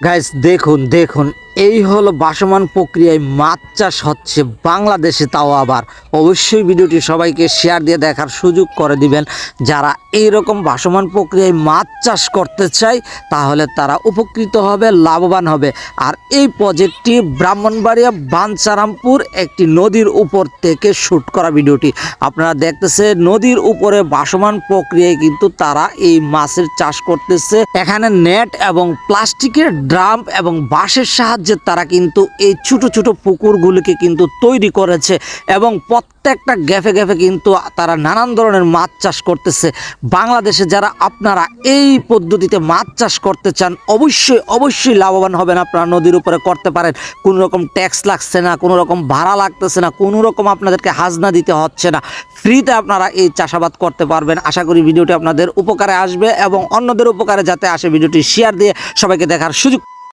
Guys দেখুন দেখুন এই হলো ভাসমান প্রক্রিয়ায় মাছ চাষ হচ্ছে বাংলাদেশে, তাও আবার অবশ্যই ভিডিওটি সবাইকে শেয়ার দিয়ে দেখার সুযোগ করে দিবেন। যারা এই রকম ভাসমান প্রক্রিয়ায় মাছ চাষ করতে চায় তাহলে তারা উপকৃত হবে, লাভবান হবে। আর এই প্রজেক্টটি ব্রাহ্মণবাড়িয়া বাঞ্ছারামপুর একটি নদীর উপর থেকে শ্যুট করা ভিডিওটি আপনারা দেখতেছে। নদীর উপরে ভাসমান প্রক্রিয়ায় কিন্তু তারা এই মাছের চাষ করতেছে। এখানে নেট এবং প্লাস্টিকের ড্রাম এবং বাঁশের সাহায্যে তারা কিন্তু এই ছোট ছোট পুকুরগুলিকে কিন্তু তৈরি করেছে এবং প্রত্যেকটা গ্যাফে গ্যাফে কিন্তু তারা নানান ধরনের মাছ চাষ করতেছে। বাংলাদেশে যারা আপনারা এই পদ্ধতিতে মাছ চাষ করতে চান অবশ্যই অবশ্যই লাভবান হবেন। আপনারা নদীর উপরে করতে পারেন, কোনো রকম ট্যাক্স লাগছে না, কোনো রকম ভাড়া লাগতেছে না, কোনো রকম আপনাদেরকে হাজনা দিতে হচ্ছে না, ফ্রিতে আপনারা এই চাষাবাদ করতে পারবেন। আশা করি ভিডিওটি আপনাদের উপকারে আসবে এবং অন্যদের উপকারে যাতে আসে ভিডিওটি শেয়ার দিয়ে সবাইকে দেখার সুযোগ